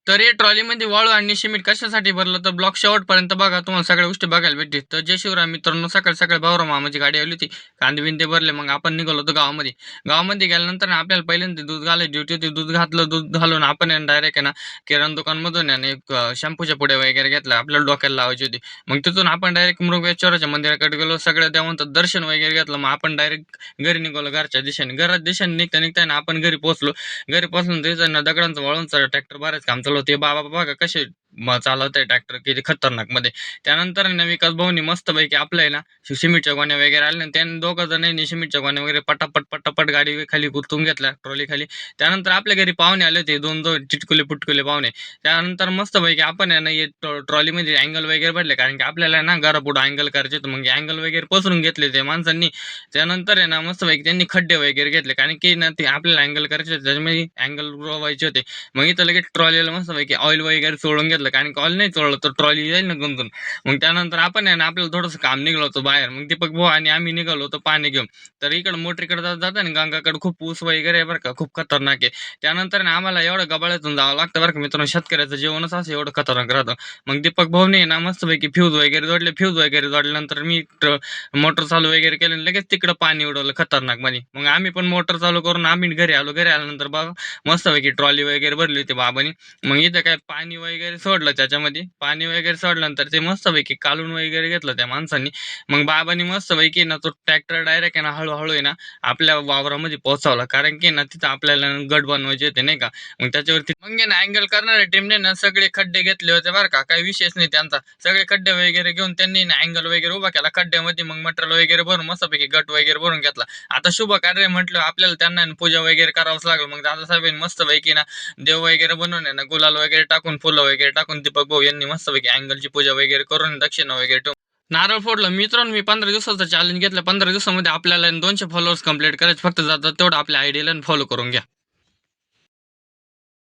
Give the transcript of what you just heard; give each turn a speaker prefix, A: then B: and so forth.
A: तर या ट्रॉलीमध्ये वाळू आणि सिमेंट कशासाठी भरलं तर ब्लॉक शेवटपर्यंत बघा, तुम्हाला सगळ्या गोष्टी बघायला भेटतील. तर जय शिवराय मित्रांनो, सकाळी सकाळी भाऊराव मामाची गाडी आली होती. कांदे-बिंदे भरले. मग आपण निघालो होतो गावामध्ये. गावामध्ये गेल्यानंतर ना आपल्याला पहिल्यांदा दूध घालायची ड्युटी होती. दूध घातलं, दूध घालून आपण आहे डायरेक्ट आहे ना किराणा दुकानमधून आहे ना एक शॅम्पूच्या पुड्या वगैरे घेतल्या. आपल्याला डोक्याला लावायची होती. मग तिथून आपण डायरेक्ट मृगेश्वराच्या मंदिराकडे गेलो. सगळ्या देवांचं दर्शन वगैरे घेतलं. मग आपण डायरेक्ट घरी निघालो घरच्या दिशेने. घराच्या दिशेने निघता निघता ना आपण घरी पोहोचलो. घरी पोहोचल्यानंतर तिथं ना दगडांचं वाळूंचं ट्रॅक्टर बराच काम चालू होते. बाबा बघा कसे चालवत ट्रॅक्टर किती खतरनाक मध्ये. त्यानंतर आहे ना विकास भाऊनी मस्तपैकी आपलं आहे ना सिमेंटच्या गोण्या वगैरे आल्या. त्यांनी दोघं जणांनी सिमेंटच्या गोण्या वगैरे पटापट पटापट गाडी खाली गुंतवून घेतल्या ट्रॉली खाली. त्यानंतर आपल्या घरी पाहुणे आले होते, दोन दोन चिटकुले पुटकुले पाहुणे. त्यानंतर मस्तपैकी आपण आहे ना ट्रॉलीमध्ये अँगल वगैरे भरले, कारण की आपल्याला ना घरापुढं अँगल करायचे होते. मग अँगल वगैरे पसरून घेतले ते माणसांनी. त्यानंतर आहे ना मस्तपैकी त्यांनी खड्डे वगैरे घेतले, कारण की ना ते आपल्याला अँगल करायचे होते, त्याच्यामध्ये अँगल रोवायचे होते. मग इथं लगेच ट्रॉलीला मस्तपैकी ऑइल वगैरे चोळून घेतलं, कारण की ऑइल नाही चोळलं तर ट्रॉली जाईल ना गुंतून. मग त्यानंतर आपण आहे ना आपल्याला थोडंसं काम निघालो होतो बाहेर. मग दीपक भाऊ आणि आम्ही निघालो होतो पाणी घेऊन. तर इकडं मोटरीकडे जाता ना गंगाकडे खूप ऊस वगैरे आहे बरं का, खूप खतरनाक आहे. त्यानंतर ना आम्हाला एवढं गबाळ्यातून जावं लागतं बरं का मित्रांनो, शेतकऱ्याचं जीवनच असं एवढं खतरनाक राहतं. मग दीपक भाऊने ना मस्तपैकी फ्यूज वगैरे जोडले. फ्यूज वगैरे जोडल्यानंतर मी मोटर चालू वगैरे केलं आणि लगेच तिकडं पाणी उडवलं खतरनाक मध्ये. मग आम्ही पण मोटर चालू करून आम्ही घरी आलो. घरी आल्यानंतर बघा मस्तपैकी ट्रॉली वगैरे भरली होती बाबांनी. मग इथं काय पाणी वगैरे सोडलं त्याच्यामध्ये. पाणी वगैरे सोडल्यानंतर ते मस्तपैकी कालून वगैरे घेतलं त्या माणसांनी. मग बाबांनी मस्तपैकी ना तो ट्रॅक्टर डायरेक्ट आहे ना हळूहळू आहे ना आपल्या वावरामध्ये पोहोचवला, कारण की ना तिथं आपल्याला गट बनवायचे होते नाही का. मग त्याच्यावरती मग आहे ना अँगल करणाऱ्या टीमने ना सगळे खड्डे घेतले होते बरं का, काही विशेष नाही त्यांचा. सगळे खड्डे वगैरे घेऊन त्यांनी ना अँगल वगैरे उभा केला खड्ड्यामध्ये. मग मटेरियल वगैरे भरून मस्तपैकी गट वगैरे भरून घेतला. आता शुभ कार्य म्हटलं आपल्याला त्यांना पूजा वगैरे करावंच लागलं. मग दादासाहेबांनी मस्तपैकी ना देव वगैरे बनवून आहे ना गुलाल वगैरे टाकून फुलं वगैरे टाकून दीपक भाऊ यांनी मस्तपैकी अँगलची पूजा वगैरे करून दक्षिणा वगैरे ठेवून नारळ फोडलं. मित्रांनो मी 15 दिवसाचं चॅलेंज घेतलं. 15 दिवसामध्ये आपल्याला 200 फॉलोअर्स कंप्लीट करायचे फक्त जातात, तेवढं आपल्या आयडीला फॉलो करून घ्या.